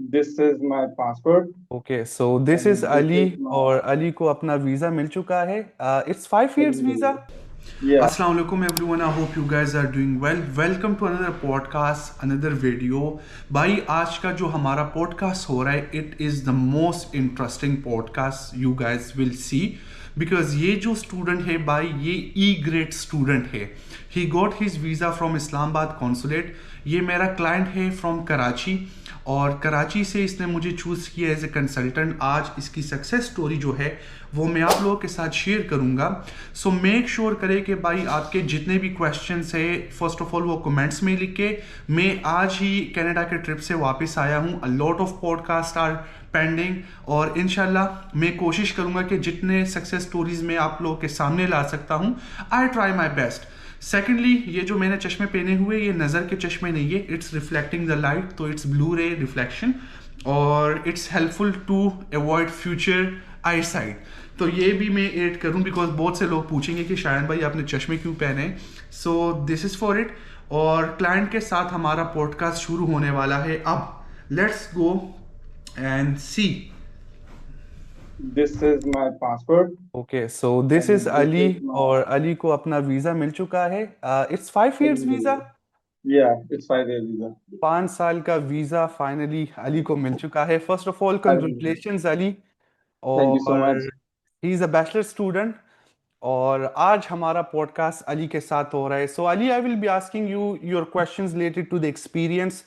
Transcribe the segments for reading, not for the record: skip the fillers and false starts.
This is my passport okay, so this is and this Ali. is और my Ali को अपना visa मिल चुका है। It's 5 years visa. yeah. Assalamu alaikum everyone, I hope you guys are doing well. Welcome to another podcast, another video। भाई आज का जो हमारा पॉडकास्ट हो रहा है, it is the most interesting podcast you guys will see. Because ये जो स्टूडेंट है भाई, ये ई ग्रेड स्टूडेंट है। He got his visa from Islamabad consulate. ये मेरा क्लाइंट है फ्रॉम कराची, और कराची से इसने मुझे चूज़ किया एज ए कंसल्टेंट। आज इसकी सक्सेस स्टोरी जो है वो मैं आप लोगों के साथ शेयर करूंगा। सो मेक श्योर करें कि भाई आपके जितने भी क्वेश्चंस है, फर्स्ट ऑफ ऑल वो कमेंट्स में लिख के। मैं आज ही कनाडा के ट्रिप से वापस आया हूँ। A lot of podcast are pending, और इनशाला मैं कोशिश करूंगा कि जितने सक्सेस स्टोरीज मैं आप लोगों के सामने ला सकता हूँ, I try my best. Secondly, ये जो मैंने चश्मे पहने हुए, ये नज़र के चश्मे नहीं है, इट्स रिफ्लेक्टिंग द लाइट, तो इट्स ब्लू रे रिफ्लेक्शन, और it's helpful to avoid future eyesight. तो ये भी मैं ऐड करूँ, बिकॉज बहुत से लोग पूछेंगे कि शायद भाई आपने चश्मे क्यों पहने। So this is for it. और क्लाइंट के साथ हमारा पॉडकास्ट शुरू होने वाला है अब। Let's go and see. This is my passport okay, so this is and this Ali. is my और अली को अपना वीज़ा मिल चुका है। It's 5 years visa. yeah. It's 5 years visa. 5 साल का वीज़ा फाइनली अली को मिल चुका है। First of all Alhamdulillah. Congratulations Ali. Thank you so और much. He is a bachelor student. और आज हमारा पॉडकास्ट अली के साथ हो रहा है। So Ali, I will be asking you your questions related to the experience.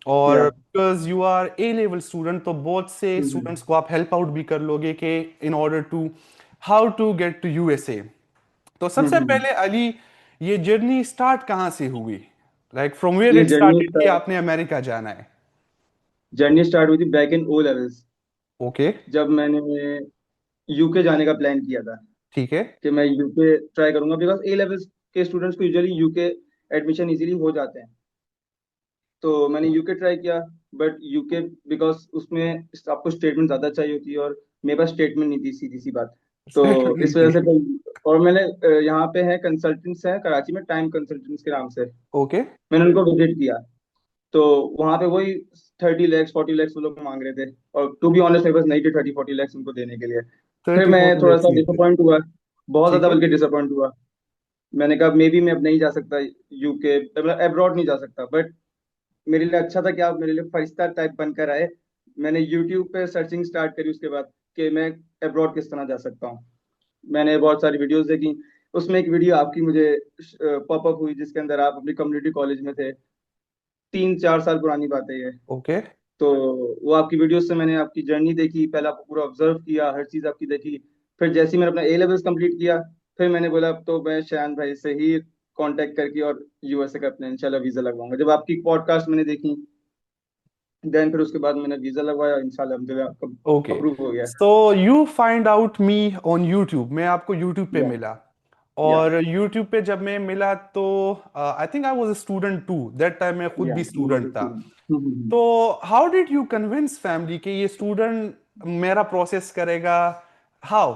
और Yeah. Because you are A level student, तो बहुत से Mhm. स्टूडेंट्स को आप हेल्प आउट भी कर लोगे कि in order to how to get to USA. तो सबसे Mhm. पहले अली, ये जर्नी स्टार्ट कहाँ से हुई? लाइक फ्रॉम वेयर ये इट स्टार्टेड कि आपने अमेरिका जाना है। जर्नी स्टार्ट हुई थी back in O levels, okay. जब मैंने यूके जाने का प्लान किया था ठीक है। कि मैं यूके ट्राई करूंगा, बिकॉज ए लेवल्स के स्टूडेंट्स को यूजुअली यूके एडमिशन इजीली हो जाते हैं। तो मैंने यूके ट्राई किया, बट यूके बिकॉज उसमें आपको स्टेटमेंट ज़्यादा चाहिए होती है, और मेरे पास स्टेटमेंट नहीं थी, सीधी सी बात। तो सेटल नहीं इस वजह थी। से और मैंने यहाँ पे है कंसल्टेंट्स हैं कराची में, टाइम कंसल्टेंट्स के नाम से, ओके। मैंने उनको विजिट किया। तो वहाँ पे वही 30 लैक्स 40 लैक्स वो लोग मांग रहे थे, और टू बी ऑनेस्ट मेरे पास नहीं थे 30-40 लैक्स उनको देने के लिए। फिर थर्टी मैं फोर्टी थोड़ा लैक्स सा नहीं थे। डिसअपॉइंट हुआ, बहुत ठीक ज़्यादा है। बल्कि डिसअपॉइंट हुआ। मैंने कहा मे बी मैं अब नहीं जा सकता यूके, मतलब अब्रॉड नहीं जा सकता। बट मेरे लिए अच्छा था कि आप मेरे लिए फरिश्ता टाइप बनकर आए। मैंने यूट्यूब पे सर्चिंग स्टार्ट करी उसके बाद कि मैं अब्रॉड किस तरह जा सकता हूँ। मैंने बहुत सारी वीडियोस देखी, उसमें एक वीडियो आपकी मुझे पॉपअप हुई जिसके अंदर आप अपनी कम्युनिटी कॉलेज में थे। 3-4 साल पुरानी बात है ये। ओके। तो वो आपकी वीडियोस से मैंने आपकी जर्नी देखी, पहले आपको पूरा ऑब्जर्व किया, हर चीज़ आपकी देखी। फिर जैसे ही मैंने अपना ए लेवल्स कंप्लीट किया, फिर मैंने बोला अब तो मैं शान भाई से ही कांटेक्ट करके और यूएसए का अपना इंशाल्लाह वीज़ा लगवाऊंगा। जब आपकी पॉडकास्ट मैंने देखी, देन फिर उसके बाद मैंने वीज़ा लगवाया, इंशाल्लाह अल्हम्दुलिल्लाह ओके, अप्रूव हो गया। So you find out me on YouTube. मैं आपको यूट्यूब पे या मिला। या और यूट्यूब पे जब मैं मिला तो I think I was a student to that time. मैं खुद या भी स्टूडेंट था। हम्म। तो how did you convince family कि ये स्टूडेंट मेरा प्रोसेस करेगा? हाउ?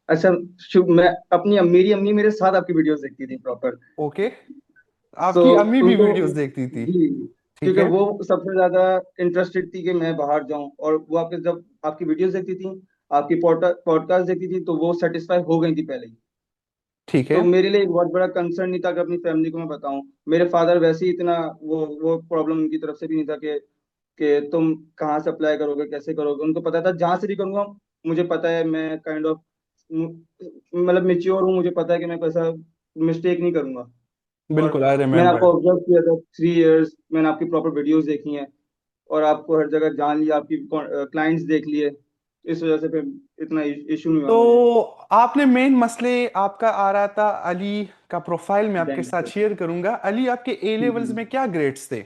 अच्छा, मैं अपनी मेरी अम्मी मेरे साथ आपकी वीडियोस देखती थी प्रॉपर। ओके। सो आपकी अम्मी भी उनको वीडियोस देखती थी? जी, ठीक क्योंकि है। वो सबसे ज्यादा इंटरेस्टेड थी कि मैं बाहर जाऊं, और वो आपके जब आपकी वीडियोस देखती थी, आपकी पॉडकास्ट देखती थी, तो वो सेटिस्फाई हो गई थी पहले ही। ठीक है। तो मेरे लिए एक बहुत बड़ा कंसर्न नहीं था कि अपनी फैमिली को मैं बताऊं। मेरे फादर वैसे ही इतना, वो प्रॉब्लम उनकी तरफ से भी नहीं था कि तुम कहाँ से अप्लाई करोगे, कैसे करोगे। उनको पता था जहां से भी करूंगा, मुझे पता है मैं काइंड ऑफ मतलब मेच्योर हूँ, मुझे पता है कि मैं कोई ऐसा मिस्टेक नहीं करूंगा। और बिल्कुल, आई मैंने रिमेम्बर। आपको ऑब्जर्व किया था 3 इयर्स, मैंने आपकी प्रॉपर वीडियोस देखी हैं, और आपको हर जगह जान लिया, आपकी क्लाइंट्स देख लिए। इस वजह से फिर इतना इशू नहीं हुआ मुझे। तो आपने मेन मसले आपका आ रहा था अली का प्रोफाइल मैं आपके बैंक साथ से शेयर करूंगा। अली, आपके ए लेवल्स में क्या ग्रेड्स थे?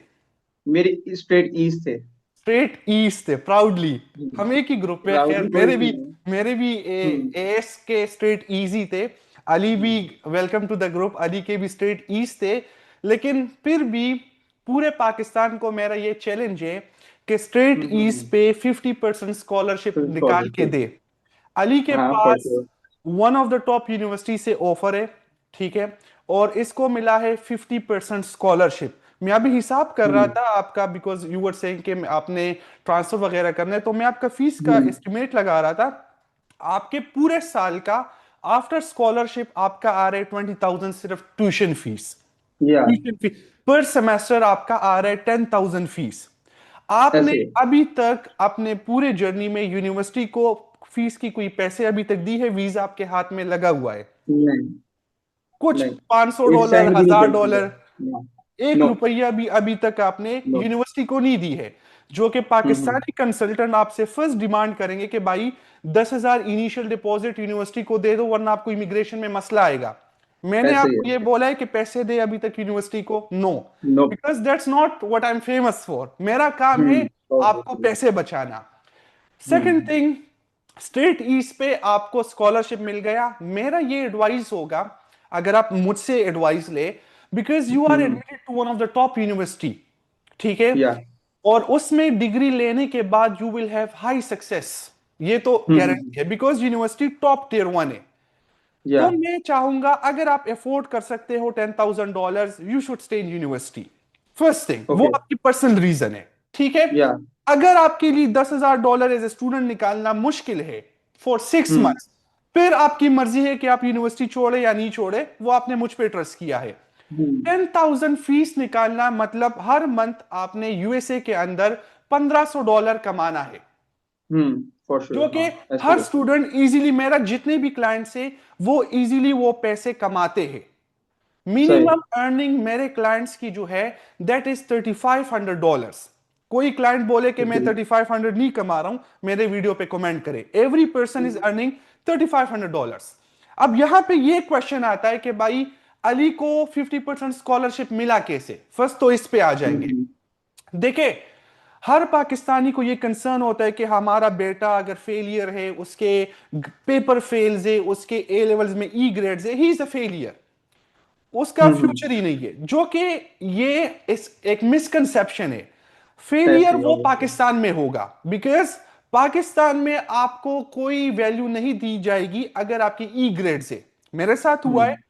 मेरे स्ट्रेट ईस्ट थे। स्ट्रेट ईस्ट थे, प्राउडली। हम एक ही ग्रुप पे, खैर प्राउडली कोई मेरे सी भी नहीं। मेरे भी हम्म एएस के स्ट्रेट इजी थे। अली भी, hmm welcome to the group, Ali के भी स्ट्रेट ईस्ट थे। लेकिन फिर भी पूरे पाकिस्तान को मेरा ये चैलेंज है कि स्ट्रेट ईस्ट हम्म। पे 50% स्कॉलरशिप फिर निकाल के स्कॉलरशिप। दे। अली के हाँ for pass sure. One of the top university से ऑफर है। ठीक है। और इसको मिला है 50% स्कॉलरशिप। मैं अभी हिसाब कर रहा हम्म। था आपका, बिकॉज यू वर सेइंग कि आपने ट्रांसफर वगैरह करना है, तो मैं आपका फीस का हम्म। एस्टिमेट लगा रहा था। आपके पूरे साल का आफ्टर स्कॉलरशिप आपका आ रहा है 20,000 सिर्फ ट्यूशन फीस। या ट्यूशन फीस पर सेमेस्टर आपका आ रहा है 10,000 फीस। आपने ऐसे ही। अभी तक अपने पूरे जर्नी में यूनिवर्सिटी को फीस की कोई पैसे अभी तक दी है? वीजा आपके हाथ में लगा हुआ है नहीं। कुछ नहीं, 500 डॉलर, $1 भी नहीं पेंशन है। $1,000, नो। एक नो। रुपया भी अभी तक आपने नो। यूनिवर्सिटी को नहीं दी है? जो कि हम्म। पाकिस्तानी कंसल्टेंट आपसे फर्स्ट डिमांड करेंगे कि भाई 10,000 इनिशियल डिपॉजिट यूनिवर्सिटी को दे दो, वरना आपको इमिग्रेशन में मसला आएगा। मैंने ऐसे ही है। आपको ये बोला है कि पैसे दे अभी तक यूनिवर्सिटी को? No, no. Because that's not what I am famous for. मेरा काम है आपको ऑब्वियसली। पैसे बचाना। Second hmm. Thing, straight east पे आपको स्कॉलरशिप मिल गया। मेरा ये एडवाइस होगा, अगर आप मुझसे एडवाइस ले, because you are hmm. Admitted to one of the top university, ठीक है, या। और उसमें डिग्री लेने के बाद you will have high success, ये तो हम्म। गारंटी है, बिकॉज यूनिवर्सिटी टॉप टियर 1 है। या। तो मैं चाहूंगा, अगर आप अफोर्ड कर सकते हो $10,000, you should stay in university. First thing, वो ओके। आपकी पर्सनल रीजन है, ठीक है। या। अगर आपके लिए $10,000 एज ए स्टूडेंट निकालना मुश्किल है फॉर 6 मंथ्स, फिर आपकी मर्जी है कि आप यूनिवर्सिटी छोड़े या नहीं छोड़े, वो आपने मुझ पे ट्रस्ट किया है। हम्म। 10,000 फीस निकालना मतलब हर मंथ आपने यूएसए के अंदर $1,500 कमाना है, फॉर श्योर, जो कि हाँ। ऐसे हर ही है। स्टूडेंट इजीली, मेरा जितने भी क्लाइंट्स है वो इजीली वो पैसे कमाते हैं। सही। मिनिमम अर्निंग मेरे क्लाइंट्स की जो है दैट इज $3,500। कोई क्लाइंट बोले कि मैं ओके। 3,500 नहीं कमा रहा हूं, मेरे वीडियो पे कमेंट करे, एवरी पर्सन इज अर्निंग $3,500। अब यहां पे ये क्वेश्चन आता है कि भाई अली को 50% स्कॉलरशिप मिला कैसे? फर्स्ट तो इस पे आ जाएंगे। हम्म। देखे, हर पाकिस्तानी को ये कंसर्न होता है कि हमारा बेटा अगर फेलियर है, उसके पेपर फेल्स है, उसके ए लेवल्स में ई ग्रेड्स है, ही इज अ फेलियर, उसका हम्म। फ्यूचर ही नहीं है, जो कि ये इस एक मिसकंसेप्शन है। फेलियर ऐसे ही वो ऑब्वियसली। पाकिस्तान में होगा, बिकॉज पाकिस्तान में आपको कोई वैल्यू नहीं दी जाएगी अगर आपकी ई ग्रेड से। मेरे साथ हुआ है। हम्म।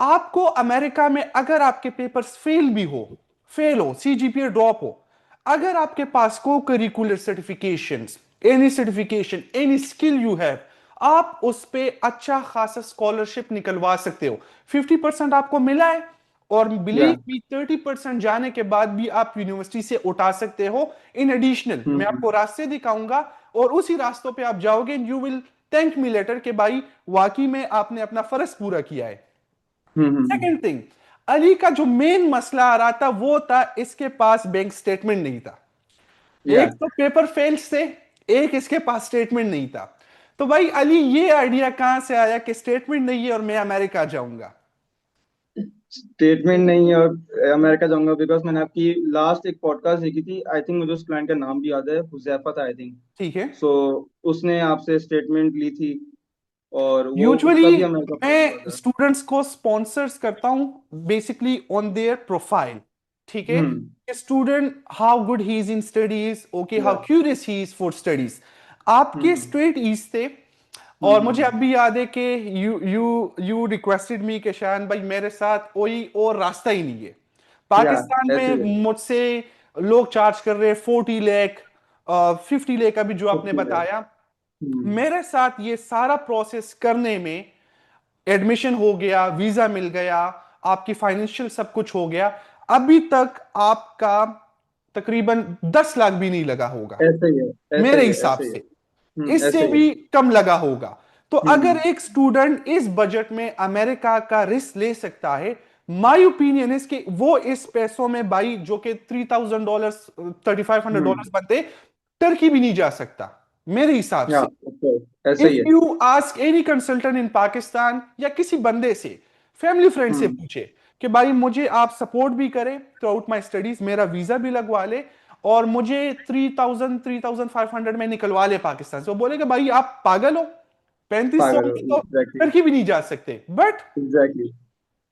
आपको अमेरिका में अगर आपके पेपर्स फेल भी हो, फेल हो, सीजीपीए ड्रॉप हो, अगर आपके पास को curricular certifications, any certification, any skill you have, आप उस पे अच्छा खासा स्कॉलरशिप निकलवा सकते हो। 50% आपको मिला है, और या। बिलीव मी 30% जाने के बाद भी आप यूनिवर्सिटी से उठा सकते हो इन एडिशनल। मैं हम्म। आपको रास्ते दिखाऊंगा, और उसी रास्तों पे आप जाओगे, you will thank me later कि भाई वाकई में आपने अपना फर्ज पूरा किया है। सेकंड थिंग, अली का जो मेन मसला आ रहा था वो था इसके पास बैंक स्टेटमेंट नहीं था। या। एक तो पेपर फेल्स थे, एक इसके पास स्टेटमेंट नहीं था। तो भाई अली, ये आइडिया कहां से आया कि स्टेटमेंट नहीं है और मैं अमेरिका जाऊंगा? स्टेटमेंट नहीं है और अमेरिका जाऊंगा, बिकॉज मैंने आपकी लास्ट एक पॉडकास्ट देखी थी, आई थिंक मुझे उस क्लाइंट का नाम भी याद है, हुजैफा था आई थिंक। ठीक है। सो उसने आपसे स्टेटमेंट ली थी, और वो उसका यूजुअली भी अमेरिका पहुंच हुआ मैं था। स्टूडेंट्स को स्पॉन्सर्स करता हूं बेसिकली ऑन देयर प्रोफाइल, ठीक है। Hmm. Student how good he is in studies, okay, how या। Curious he is for studies. आपके हम्म। स्ट्रेट ईज थे, और मुझे अब भी याद है कि यू रिक्वेस्टेड मी कि शायद भाई मेरे साथ कोई और रास्ता ही नहीं है। या। पाकिस्तान ऐसे ही है। में मुझसे लोग चार्ज कर रहे हैं 40 लाख, 50 लाख अभी जो आपने ओके। बताया। हम्म। मेरे साथ ये सारा प्रोसेस करने में, एडमिशन हो गया, वीजा मिल गया, आपकी फाइनेंशियल सब कुछ हो गया, अभी तक आपका तकरीबन 10 लाख भी नहीं लगा होगा ऐसे ही है। ऐसे मेरे ही है। हिसाब ऐसे ही है। से, इससे ऐसे ही है। भी कम लगा होगा। तो अगर हम्म। एक स्टूडेंट इस बजट में अमेरिका का रिस्क ले सकता है, माय ओपिनियन इज कि वो इस पैसों में भाई, जो कि $3,000, हम्म। $3,500 बनते, टर्की भी नहीं जा सकता मेरे हिसाब या। से। ओके। ऐसे इफ ही है। यू आस्क एनी कंसल्टेंट इन पाकिस्तान, या किसी बंदे से, फैमिली फ्रेंड से हम्म। पूछे कि भाई मुझे आप सपोर्ट भी करें थ्रू आउट माई स्टडीज, मेरा वीजा भी लगवा ले, और मुझे 3,000 3,500 में निकलवा ले पाकिस्तान से, वो बोलेगा भाई आप पागल हो, 3500 पागल हो, में तो एग्जैक्टली। टर्की भी नहीं जा सकते। But exactly.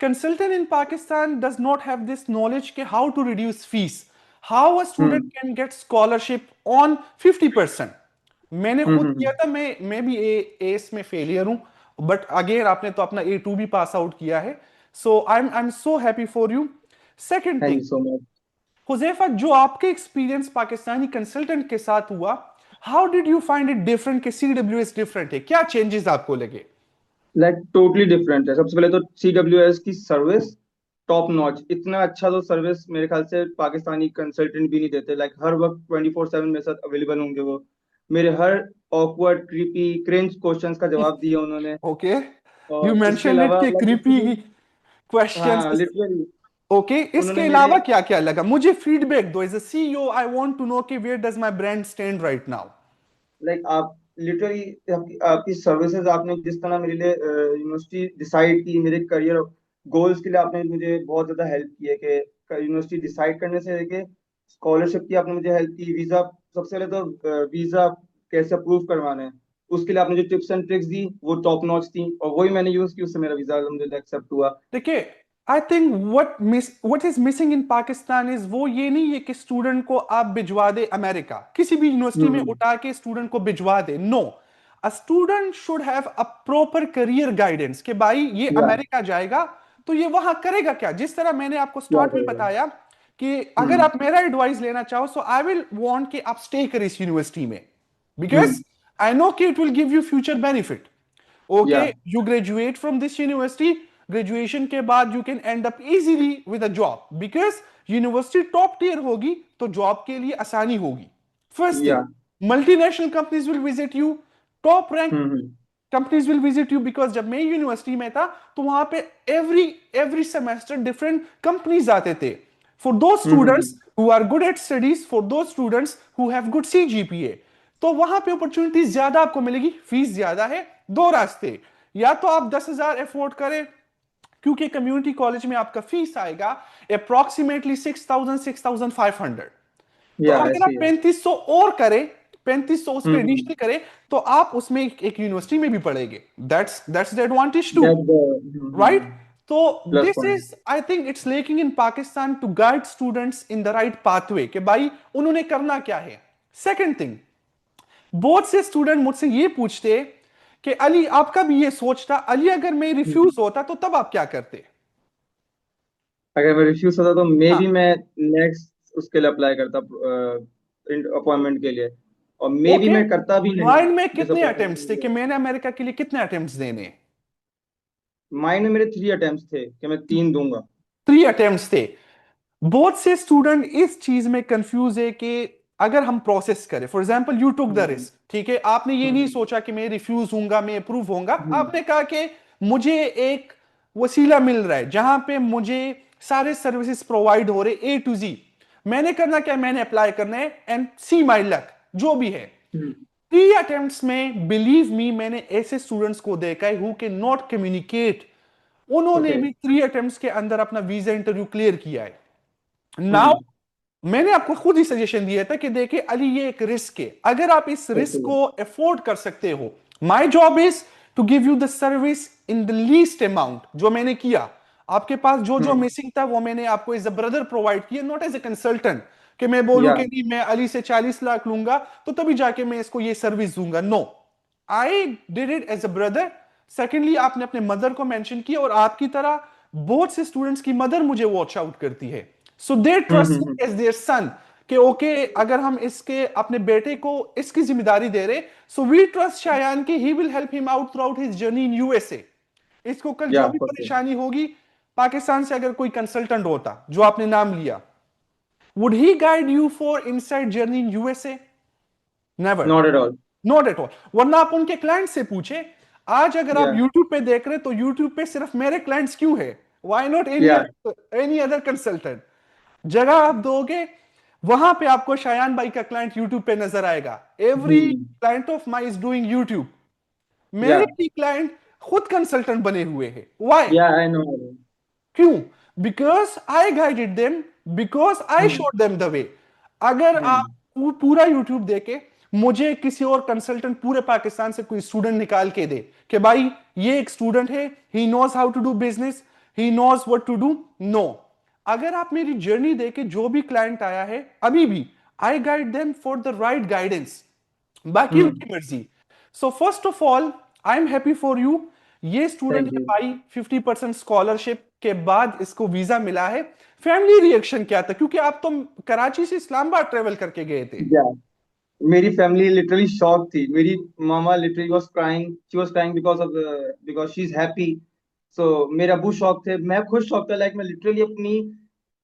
consultant in Pakistan does not have this knowledge के how to reduce fees, how a student hmm. can get scholarship on 50%। मैंने खुद हम्म। किया था, मैं भी एस में फेलियर हूं, बट अगेन आपने तो अपना A2 भी पास आउट किया है, so I am so happy for you. Second thank thing, you so much. Huzaifa, जो आपके एक्सपीरियंस पाकिस्तानी कंसल्टेंट के साथ हुआ, how did you find it different कि सीडब्ल्यूएस डिफरेंट है? क्या चेंजेस आपको लगे? लाइक टोटली डिफरेंट है। सबसे पहले तो CWS की सर्विस टॉप नॉच, इतना अच्छा तो सर्विस मेरे ख्याल से पाकिस्तानी कंसल्टेंट भी नहीं देते। लाइक हर वक्त 24/7 मेरे साथ अवेलेबल होंगे वो। मेरे हर ऑकवर्ड क्रीपी क्रिंज क्वेश्चंस का जवाब दिया उन्होंने। ओके, यू और इसके मेंशन इट अलावा के लाइक क्रीपी हाँ क्वेश्चंस। लिटरली ओके, इसके उन्होंने मेरे अलावा क्या क्या लगा? मुझे फीडबैक दो। As a CEO I want to know कि where does my brand stand right now. Like आप लिटरली आपकी सर्विसेज, आपने जिस तरह मेरे लिए यूनिवर्सिटी डिसाइड की, मेरे करियर गोल्स के लिए आपने मुझे बहुत ज्यादा हेल्प की है कि यूनिवर्सिटी डिसाइड करने से लेके स्कॉलरशिप की आपने मुझे हेल्प की। वीजा, सबसे पहले तो वीजा कैसे अप्रूव करवाना है उसके लिए आपने जो टिप्स एंड ट्रिक्स दी वो टॉप नॉच थी, और वही मैंने यूज की, उससे मेरा वीजा अलहमदिल्ला एक्सेप्ट हुआ। देखिए, I think what is missing in Pakistan is, वो ये नहीं है कि स्टूडेंट को आप भिजवा दे अमेरिका, किसी भी यूनिवर्सिटी में हम्म। उठा के स्टूडेंट को भिजवा दे। No, a student should have a proper career guidance कि भाई ये या अमेरिका जाएगा तो ये वहां करेगा क्या। जिस तरह मैंने आपको क्या स्टार्ट में करेगा। बताया कि अगर हम्म आप मेरा एडवाइस लेना चाहो, सो आई विल वांट कि आप स्टे करें इस यूनिवर्सिटी में, बिकॉज हम्म। आई नो कि it will give you future benefit. Yeah okay, you graduate from this university, graduation के बाद you can end up easily with a job, because university top tier होगी तो job के लिए आसानी होगी। First thing, yeah multinational companies will visit you, top rank hmm. Companies will visit you, because जब मैं यूनिवर्सिटी में था तो वहां पे every every semester different companies आते थे for those hmm. Students who are good at studies, for those students who have good CGPA। तो वहां पे अपॉर्चुनिटीज ज्यादा आपको मिलेगी, फीस ज्यादा है। दो रास्ते, या तो आप 10,000 अफोर्ड करें, क्योंकि कम्युनिटी कॉलेज में आपका फीस आएगा अप्रोक्सीमेटली 6,000 6,500। तो या अगर ऐसे आप ही है। 3,500 और करें, 3,500 उस पर हम्म। एडिशनल करें, तो आप उसमें एक यूनिवर्सिटी में भी पढ़ेंगे। That's the advantage to, that the right? तो plus this point. Is, I think it's lacking in Pakistan to guide students in the right pathway कि भाई उन्होंने करना क्या है। सेकंड थिंग, बहुत से स्टूडेंट मुझसे ये पूछते कि अली, आपका भी ये सोच था, अली अगर मैं रिफ्यूज होता तो तब आप क्या करते? अगर मैं रिफ्यूज होता तो मे हाँ, बी मैं नेक्स्ट उसके लिए अप्लाई करता, अपॉइंटमेंट के लिए, और मे बी ओके। मैं करता भी नहीं। माइंड में कितने डिसअपॉइंटमेंट अटेम्प्ट्स थे कि नहीं। मैंने अमेरिका के लिए कितने अटेम्प्ट्स देने हैं? माइंड में मेरे 3 अटेम्प्ट थे कि मैं 3 दूंगा। 3 अटेम्प्ट्स थे। बहुत से स्टूडेंट इस चीज में कंफ्यूज है कि अगर हम प्रोसेस करें, for example you took the hmm. Risk, ठीक है, आपने ये नहीं हम्म। सोचा कि मैं रिफ्यूज होऊंगा, मैं अप्रूव होऊंगा। हम्म। आपने कहा कि मुझे एक वसीला मिल रहा है जहां पे मुझे सारे सर्विसेज प्रोवाइड हो रहे A to Z। मैंने करना क्या, मैंने अप्लाई करना है एंड सी माई लक, जो भी है। हम्म। 3 अटेम्प्ट्स में बिलीव मी, मैंने ऐसे स्टूडेंट्स को देखा है हु कैन नॉट कम्युनिकेट, उन्होंने ओके। भी 3 अटेम्प्ट्स के अंदर अपना वीजा इंटरव्यू क्लियर किया है। नाउ, हम्म। मैंने आपको खुद ही सजेशन दिया था कि देखिए अली, ये एक रिस्क है, अगर आप इस ओके। रिस्क को अफोर्ड कर सकते हो, my job is to give you the service in the least amount, जो मैंने किया। आपके पास जो जो हम्म। मिसिंग था वो मैंने आपको एज अ ब्रदर प्रोवाइड किया, नॉट एज ए कंसल्टेंट कि मैं बोलूं या कि नहीं मैं अली से 40 लाख लूंगा तो तभी जाके मैं इसको ये सर्विस दूंगा। No, I did it as a brother. Secondly, आपने अपने मदर को मेंशन किया, और आपकी तरह बहुत से स्टूडेंट्स की मदर मुझे वॉच आउट करती है, सो दे ट्रस्ट एज देयर सन कि ओके, अगर हम इसके अपने बेटे को इसकी जिम्मेदारी दे रहे, सो वी ट्रस्ट शायान कि he will help him out through out his journey in USA। इसको कल या जो भी फॉर श्योर। परेशानी होगी, पाकिस्तान से अगर कोई कंसल्टेंट होता जो आपने नाम लिया, would he guide you for inside journey in USA? Never, not at all. Not at all. वरना आप उनके क्लाइंट से पूछे, आज अगर आप या YouTube पे देख रहे तो YouTube पे सिर्फ मेरे क्लाइंट्स क्यों है? व्हाई नॉट या एनी अदर कंसल्टेंट? जगह आप दोगे, वहां पे आपको शायान भाई का क्लाइंट YouTube पे नजर आएगा। Every hmm. Client of my is doing YouTube। या मेरे भी क्लाइंट खुद कंसल्टेंट बने हुए हैं। व्हाई? या आई नो। क्यों? Because I guided them, because I hmm. Showed them the way. अगर आप हम्म। पूरा यूट्यूब देके मुझे किसी और कंसल्टेंट पूरे पाकिस्तान से कोई स्टूडेंट निकाल के दे कि भाई ये एक स्टूडेंट है, he knows how to do business, he knows what to do, no. अगर आप मेरी जर्नी देके, जो भी क्लाइंट आया है अभी भी, आई guide them for the right guidance, बाकी हम्म। उनकी मर्जी। So first of all, I am happy for you. ये स्टूडेंट थैंक है यू। भाई, 50% स्कॉलरशिप के बाद इसको वीजा मिला है। फैमिली रिएक्शन क्या था, क्योंकि आप तो कराची से इस्लामाबाद ट्रेवल करके गए थे। या मेरी फैमिली लिटरली शॉक थी। मेरी mama literally was crying, she was crying because she is happy. So मेरे अबू शॉक थे, मैं खुद शॉक था। लाइक मैं लिटरली अपनी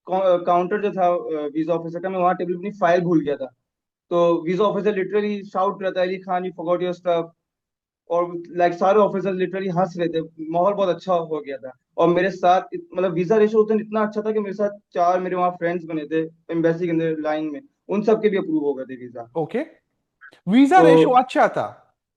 काउंटर जो था वीजा ऑफिसर का, मैं वहाँ टेबल अपनी फाइल भूल गया था। तो वीजा ऑफिसर लिटरली शाउट करता है, Ali Khan you forgot your stuff. और लाइक सारे ऑफिसर लिटरली हंस रहे थे। माहौल बहुत अच्छा हो गया था। और मेरे साथ मतलब वीजा रेशो उस दिन इतना अच्छा था कि मेरे साथ चार मेरे वहाँ फ्रेंड्स बने थे एम्बेसी के अंदर लाइन में, उन सबके भी अप्रूव हो गए थे वीजा। ओके, वीजा तो रेशो अच्छा था।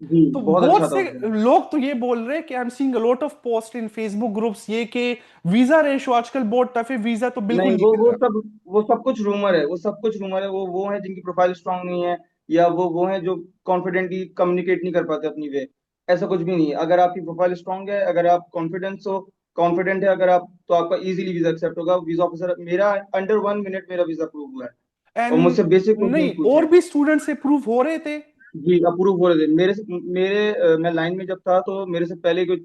जी तो बहुत बहुत अच्छा था से उस दिन। लोग तो ये बोल रहे हैं कि I am seeing a lot of post in Facebook groups ये कि वीजा रेशो आजकल बहुत टफ है, वीजा तो बिल्कुल नहीं, नहीं वो मिल वो रहा। सब वो सब कुछ रूमर है, वो सब कुछ रूमर है। वो है जिनकी प्रोफाइल स्ट्रांग नहीं है, या वो है जो कॉन्फिडेंटली कम्युनिकेट नहीं कर पाते अपनी वे। ऐसा कुछ भी नहीं है। अगर आपकी प्रोफाइल स्ट्रांग है, अगर आप कॉन्फिडेंट है अगर आप, तो आपका इजीली वीजा एक्सेप्ट होगा। वीजा ऑफिसर मेरा अंडर 1 मिनट मेरा वीजा अप्रूव हुआ है। और एंड मुझसे बेसिक नहीं, क्वेश्चन पूछे। और भी स्टूडेंट से प्रूव हो रहे थे। जी अप्रूव हो रहे थे मैं लाइन में जब था तो मेरे से पहले कुछ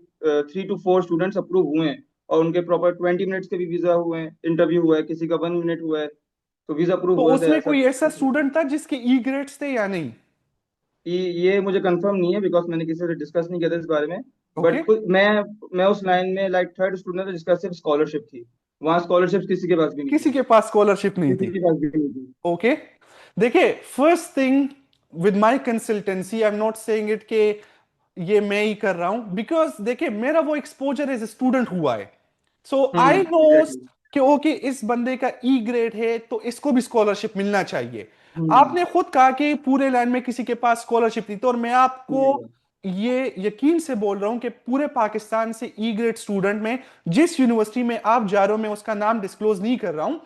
3 to 4 स्टूडेंट्स अप्रूव हुए हैं। और उनके प्रॉपर 20 मिनट्स के भी वीजा हुए हैं, इंटरव्यू हुआ है, किसी का 1 मिनट हुआ है। तो वीजा अप्रूव तो हो रहे थे उसमें ऐसा। कोई ऐसा स्टूडेंट था जिसके ई ग्रेड्स थे या नहीं? ये मुझे कंफर्म नहीं है बिकॉज मैंने किसी से डिस्कस नहीं किया था इस बारे में। ओके, बट मैं उस लाइन में लाइक थर्ड स्टूडेंट था जिसका सिर्फ स्कॉलरशिप थी। वहाँ स्कॉलरशिप किसी के पास भी नहीं किसी थी। के पास स्कॉलरशिप नहीं किसी थी। के पास भी नहीं थी। ओके, देखिए, first thing with my consultancy, I am not saying it कि ये मैं ही कर रहा हूं, बिकॉज देखिए मेरा वो एक्सपोजर एज ए स्टूडेंट हुआ है। So I know exactly. कि ओके, इस बंदे का ई ग्रेड है तो इसको भी स्कॉलरशिप मिलना चाहिए। हम्म। आपने खुद कहा कि पूरे लाइन में किसी के पास स्कॉलरशिप नहीं, तो और मैं आपको जी। ये यकीन से बोल रहा हूं कि पूरे पाकिस्तान से ई ग्रेड स्टूडेंट में जिस यूनिवर्सिटी में आप जा रहे हो, मैं उसका नाम डिस्क्लोज नहीं कर रहा हूं,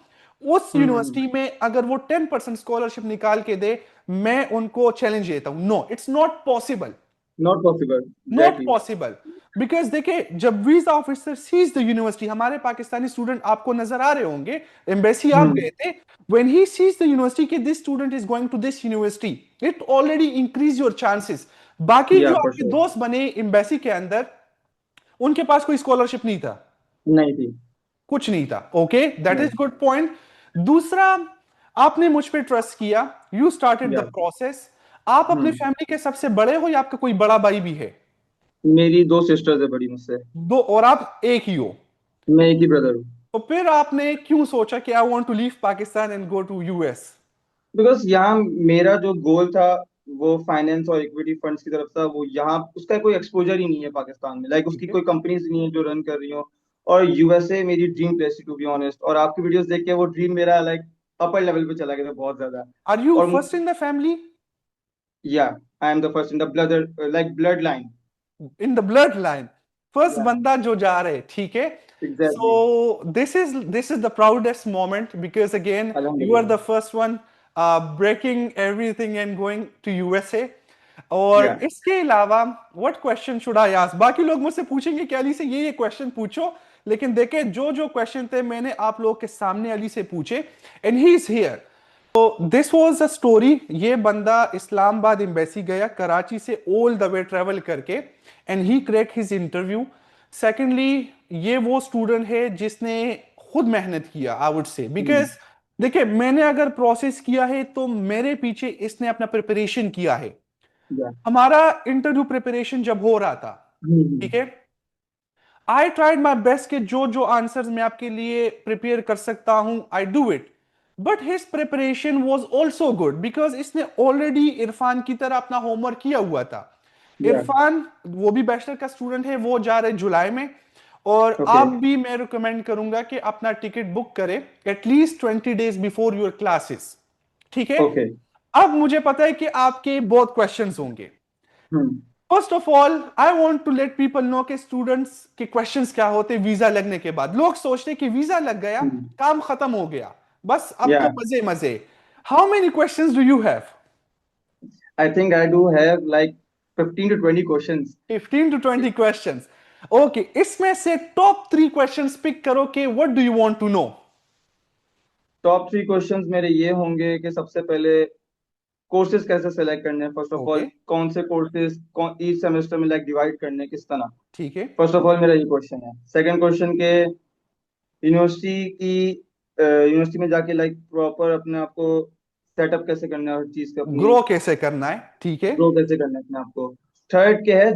उस हम्म। यूनिवर्सिटी में अगर वो 10% स्कॉलरशिप निकाल के दे, मैं उनको चैलेंज देता हूं, no it's not possible. Not possible. Not exactly. Possible, because देखिए जब visa officer sees the university, हमारे पाकिस्तानी स्टूडेंट आपको नजर आ रहे होंगे, एम्बेसी आप हम्म। गए थे, when he sees the university कि this student is going to this university, it already increase your chances. बाकी या जो फॉर आपके श्योर। दोस्त बने एम्बेसी के अंदर, उनके पास कोई स्कॉलरशिप नहीं था, नहीं थी। कुछ नहीं था। ओके, दैट इज नहीं। Good point. दूसरा, आपने मुझ पे ट्रस्ट किया, यू स्टार्टेड द या। प्रोसेस। आप अपने हम्म। फैमिली के सबसे बड़े हो या आपका कोई बड़ा भाई भी है? मेरी 2 सिस्टर्स है बड़ी मुझसे। दो, और आप एक ही हो। मैं एक ही ब्रदर हूँ। तो फिर आपने क्यों सोचा कि I want to leave Pakistan and go to US? Because यहाँ मेरा जो गोल था वो फाइनेंस और इक्विटी फंड्स की तरफ था। वो यहाँ उसका कोई एक्सपोजर ही नहीं है पाकिस्तान में। लाइक ठीक उसकी है। कोई कंपनीज नहीं है जो रन कर रही हो। और यूएसए मेरी ड्रीम प्लेस थी टू बी ऑनेस्ट। और आपकी वीडियोस देख के वो ड्रीम मेरा लाइक अपर लेवल पे चला गया था बहुत ज्यादा। Are you or first in the family? Yeah I am the first in the blood like blood line. In the blood line, first yeah बंदा जो जा रहे, ठीक है। Exactly. So this is the proudest moment, because again you are अल्हम्दुलिल्लाह। The first one breaking everything and going to USA. और या इसके अलावा what question should I ask? बाकी लोग मुझसे पूछेंगे कि अली से ये क्वेश्चन पूछो, लेकिन देखे जो जो क्वेश्चन थे मैंने आप लोग के सामने अली से पूछे, एंड ही इज हियर। तो दिस वाज अ स्टोरी। ये बंदा इस्लामाबाद एम्बेसी गया कराची से ऑल द वे ट्रेवल करके, and he crack his interview. Secondly, ये वो स्टूडेंट है जिसने खुद मेहनत किया, आई वुड से, बिकॉज देखिए मैंने अगर प्रोसेस किया है तो मेरे पीछे इसने अपना प्रिपरेशन किया है। या। हमारा इंटरव्यू प्रिपरेशन जब हो रहा था, ठीक है, आई ट्राइड माई बेस्ट कि जो जो आंसर्स मैं आपके लिए प्रिपेयर कर सकता हूं I do it. But his preparation was also good because इसने ऑलरेडी इरफान की तरह अपना होमवर्क किया हुआ था। या। इरफान वो भी बैचलर का स्टूडेंट है, वो जा रहे जुलाई में। और ओके। आप भी, मैं रिकमेंड करूंगा कि अपना टिकट बुक करें at least 20 days before your classes, ठीक है। ओके। अब मुझे पता है कि आपके बहुत क्वेश्चंस होंगे। Hmm. First of all, I want to let people know कि स्टूडेंट्स के क्वेश्चंस क्या होते हैं वीजा लगने के बाद। लोग सोचते हैं कि वीजा लग गया, काम खत्म हो गया, बस अब तो या मजे मजे। How many questions do you have? I think I do have like 15 to 20 questions. 15 to 20 questions. Okay, इसमें से टॉप 3 क्वेश्चंस पिक करो कि what do you want to know? Top 3 questions मेरे ये होंगे कि सबसे पहले कोर्सेज कैसे सेलेक्ट करने हैं, फर्स्ट ऑफ ओके, ऑल कौन से कोर्सेज कौन ईच सेमेस्टर में लाइक डिवाइड करने हैं, किस तरह। ठीक है। फर्स्ट ऑफ ऑल मेरा ये क्वेश्चन है। सेकंड क्वेश्चन के यूनिवर्सिटी की यूनिवर्सिटी में जाके लाइक प्रॉपर अपने आप को सेटअप कैसे करना है, हर चीज का अपनी ग्रो कैसे करना है, ठीक है। ग्रो कैसे करना है अपने आप को। थर्ड क्या है,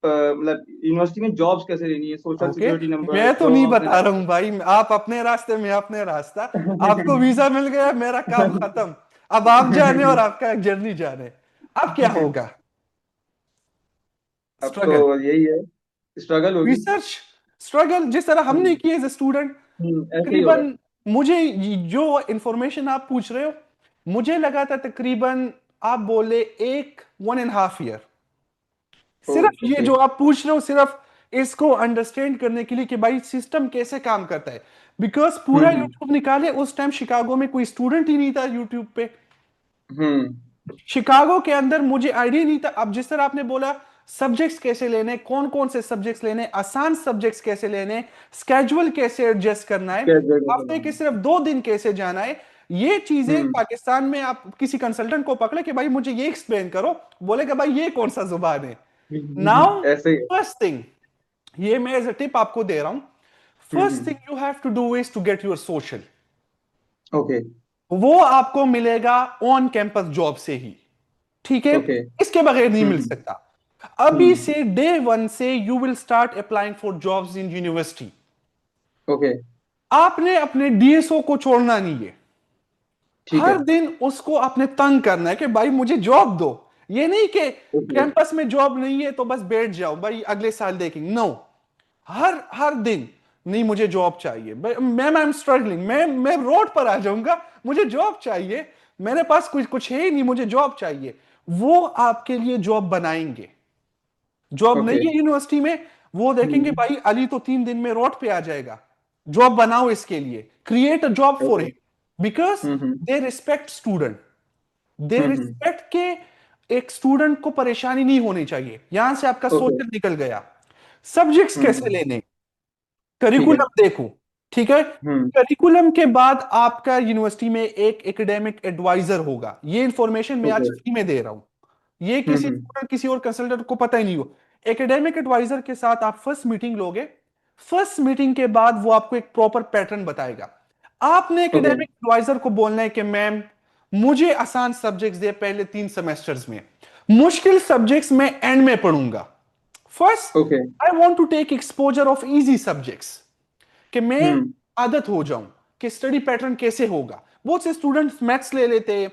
मतलब यूनिवर्सिटी में जॉब्स कैसे लेनी है, सोशल ओके, सिक्योरिटी नंबर, मैं तो नहीं जॉब्स बता एंड रहा हूँ भाई, आप अपने रास्ते में अपने रास्ता। आपको वीजा मिल गया, मेरा काम खत्म। अब आप जाने और आपका जर्नी जाने। अब क्या होगा? अब तो स्ट्रगल, यही है, स्ट्रगल होगी। रिसर्च, स्ट्रगल जिस तरह हमने किए एज ए स्टूडेंट। ऐसे ही होगा। तकरीबन मुझे जो इंफॉर्मेशन आप पूछ रहे हो, मुझे लगा था तकरीबन आप बोले 1.5 ईयर। ओ सिर्फ ये ओके। जो आप पूछ रहे हो, सिर्फ इसको अंडरस्टैंड करने के लिए कि भाई सिस्टम कैसे काम करता है। बिकॉज पूरा हम्म यूट्यूब निकाले, उस टाइम शिकागो में कोई स्टूडेंट ही नहीं था यूट्यूब पे। हम्म शिकागो के अंदर मुझे आइडिया नहीं था। अब जिस तरह आपने बोला सब्जेक्ट्स कैसे लेने, कौन कौन से सब्जेक्ट्स लेने, आसान सब्जेक्ट्स कैसे लेने, स्केड्यूल कैसे एडजस्ट करना है, हफ्ते के सिर्फ 2 दिन कैसे जाना है, ये चीजें हम्म पाकिस्तान में आप किसी कंसल्टेंट को पकड़े कि भाई मुझे ये एक्सप्लेन करो, बोलेगा भाई ये कौन सा जुबान है। नाउ ऐसे ही। फर्स्ट थिंग, ये मैं एज अ टिप आपको दे रहा हूं। First hmm thing you have to do is to get your social. Okay वो आपको मिलेगा ऑन कैंपस जॉब से ही, ठीक है। ओके। इसके बगैर नहीं मिल सकता। अभी हम्म से डे 1 से you will start applying for jobs in university. Okay. आपने अपने डीएसओ को छोड़ना नहीं है। ठीक है। हर दिन उसको अपने तंग करना है कि भाई मुझे जॉब दो। ये नहीं कि ओके कैंपस में जॉब नहीं है तो बस बैठ जाओ भाई अगले साल देखेंगे, नो। हर हर दिन, नहीं मुझे जॉब चाहिए मैम, आई एम स्ट्रगलिंग, मैं रोड पर आ जाऊंगा, मुझे जॉब चाहिए, मेरे पास कुछ कुछ है ही नहीं, मुझे जॉब चाहिए। वो आपके लिए जॉब बनाएंगे। Job okay. नहीं है यूनिवर्सिटी में, वो देखेंगे हम्म भाई अली तो 3 दिन में रोड पे आ जाएगा, जॉब बनाओ इसके लिए, create a job for okay. Him. Because hmm they respect student, they hmm respect के एक स्टूडेंट को परेशानी नहीं होनी चाहिए। यहां से आपका ओके। सोशल निकल गया। सब्जेक्ट्स कैसे हम्म लेने, ठीक है। करिकुलम देखो, ठीक है। हम्म करिकुलम के बाद आपका यूनिवर्सिटी में एक एकेडमिक एडवाइजर होगा। ये इंफॉर्मेशन मैं आज ओके। फ्री में दे रहा हूं, ये किसी हम्म स्टूडेंट किसी और कंसल्टेंट को पता ही नहीं हो। एकेडमिक एडवाइजर के साथ आप फर्स्ट मीटिंग लोगे। फर्स्ट मीटिंग के बाद वो आपको एक प्रॉपर पैटर्न बताएगा। आपने ओके एकेडमिक एडवाइजर को बोलना है कि मैम मुझे आसान सब्जेक्ट्स दे पहले 3 सेमेस्टर्स में, मुश्किल सब्जेक्ट्स मैं एंड में पढ़ूंगा। First okay. I want to take exposure of easy subjects, कि मैं हम्म आदत हो जाऊं कि स्टडी पैटर्न कैसे होगा। बहुत से स्टूडेंट्स मैथ्स ले लेते,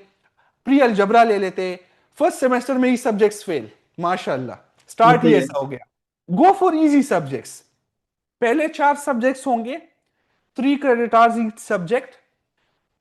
प्री अलजबरा ले लेते, फर्स्ट सेमेस्टर में ही सब्जेक्ट्स फेल, माशाल्लाह स्टार्ट ही सही है। ऐसा हो गया। Go for easy subjects. पहले 4 सब्जेक्ट्स होंगे, 3 क्रेडिट आवर्स ईच सब्जेक्ट,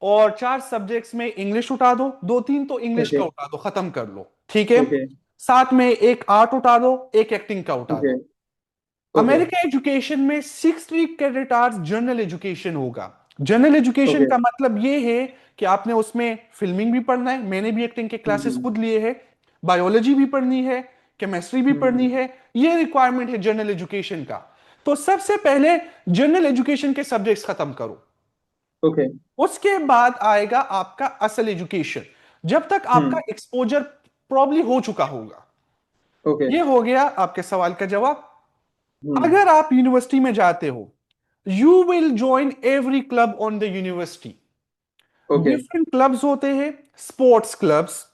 और 4 सब्जेक्ट्स में इंग्लिश उठा दो, 2-3 तो इंग्लिश ओके का उठा दो, खत्म कर लो, ठीक है। ओके साथ में एक आर्ट उठा दो, एक एक्टिंग का उठा ओके दो। ओके अमेरिका एजुकेशन में 6 क्रेडिट आवर्स जनरल एजुकेशन होगा। General education okay. का मतलब ये है कि आपने उसमें फिल्मिंग भी पढ़ना है, मैंने भी एक्टिंग के क्लासेस हम्म खुद लिए हैं, बायोलॉजी भी पढ़नी है, केमिस्ट्री भी पढ़नी हम्म है। ये रिक्वायरमेंट है जनरल एजुकेशन का। तो सबसे पहले जनरल एजुकेशन के सब्जेक्ट्स खत्म करो। ओके। उसके बाद आएगा आपका असल एजुकेशन, जब तक आपका हम्म एक्सपोजर प्रॉब्ली हो चुका होगा। ओके। ये हो गया आपके सवाल का जवाब। हम्म अगर आप यूनिवर्सिटी में जाते हो, you will join every club on the university. Okay. Different clubs होते हैं, स्पोर्ट्स क्लब्स,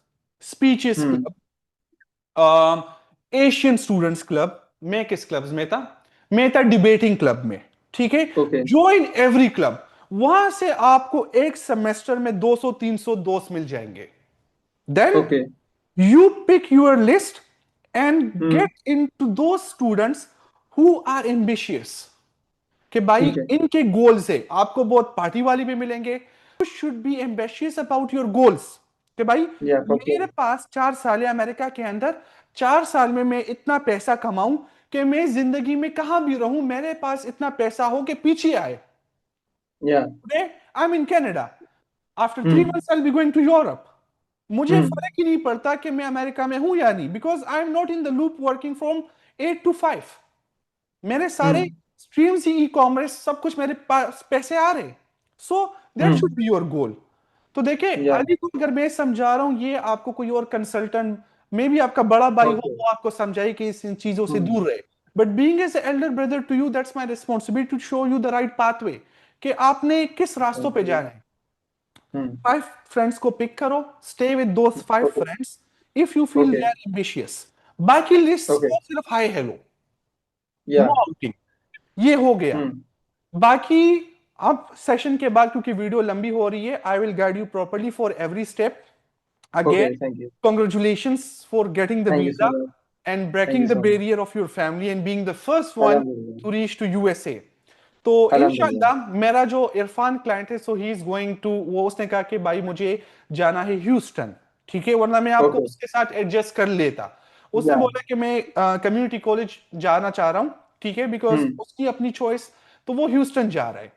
स्पीचेस हम्म क्लब, एशियन स्टूडेंट्स क्लब। मैं किस क्लब्स में था? मैं था डिबेटिंग क्लब में, ठीक है। Okay join every club. वहां से आपको एक सेमेस्टर में 200-300 दोस्त मिल जाएंगे। Then okay. you pick your list and hmm get into those students who are ambitious, कि भाई ठीक है। इनके गोल्स है। आपको बहुत पार्टी वाले भी मिलेंगे। You should be ambitious about your goals, कि भाई या फॉर मेरे श्योर। पास 4 साल है अमेरिका के अंदर, 4 साल में मैं इतना पैसा कमाऊं कि मैं जिंदगी में कहां भी रहूं मेरे पास इतना पैसा हो कि पीछे आए। Yeah. Today I am in Canada, after three hmm months I be going to Europe. मुझे हम्म फर्क ही नहीं पड़ता कि मैं अमेरिका में हूं या नहीं, because I am not in the loop working from 8 to 5। मेरे सारे हम्म स्ट्रीम्स ही ई कॉमर्स, सब कुछ मेरे पास पैसे आ रहे। So that should hmm be your goal. तो देखिए, या अली को अगर मैं समझा रहा हूँ, ये आपको कोई और कंसल्टेंट, मे भी आपका बड़ा भाई हो, ओके। वो आपको समझाए कि इन चीजों से हम्म दूर रहे। But being as elder brother to you, that's my responsibility to show you the right pathway, कि आपने किस रास्तों पे ओके। जाना है। हम्म 5 फ्रेंड्स को पिक करो, stay with those 5 friends if you feel okay they are ambitious. बाकी लिस्ट ओके। को सिर्फ हाय हेलो, या नो आउटिंग, ये हो गया। हम्म बाकी अब सेशन के बाद, क्योंकि वीडियो लंबी हो रही है, I will guide you properly for every step. Okay. Again, thank you. congratulations for getting the thank you visa so much. and thank breaking you the so much. barrier of your family and being the first one अल्हम्दुलिल्लाह। to reach to USA. तो अल्हम्दुलिल्लाह। इंशाल्लाह मेरा जो Irfan client है, सो he is going to, वो उसने कहा कि भाई मुझे जाना है ह्यूस्टन, ठीक है, वरना मैं आपको ओके। उसके साथ एडजस्ट कर लेता। उसने या बोला कि मैं कम्युनिटी कॉलेज जाना चाह रहा हूँ, ठीक है, बिकॉज हम्म उसकी अपनी चॉइस। तो वो ह्यूस्टन जा रहा है,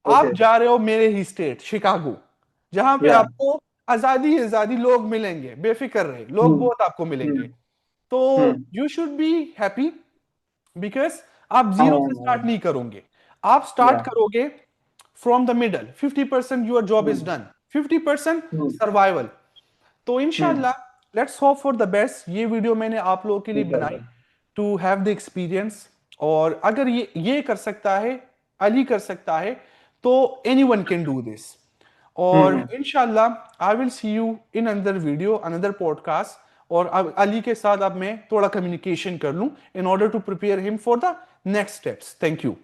आप ओके। जा रहे हो मेरे ही स्टेट शिकागो, जहां पे या आपको आजादी आजादी लोग मिलेंगे, बेफिक्र रहे, लोग हम्म बहुत आपको मिलेंगे। हम्म तो hmm. You should be happy, because आप आई जीरो एम से आई स्टार्ट एम। नहीं करोगे, आप स्टार्ट या करोगे from the middle. 50% your job is hmm done, 50% hmm survival. तो हम्म। इंशाल्लाह let's hope for the best. ये वीडियो मैंने आप लोगों के लिए बनाई इंशाल्लाह। टू हैव द एक्सपीरियंस, और अगर ये कर सकता है, अली कर सकता है, तो any one can do this. और हम्म। इंशाल्लाह I will see you in another video, another podcast. और अब अली के साथ अब मैं थोड़ा कम्युनिकेशन कर लूं in order to prepare him for the next steps. Thank you.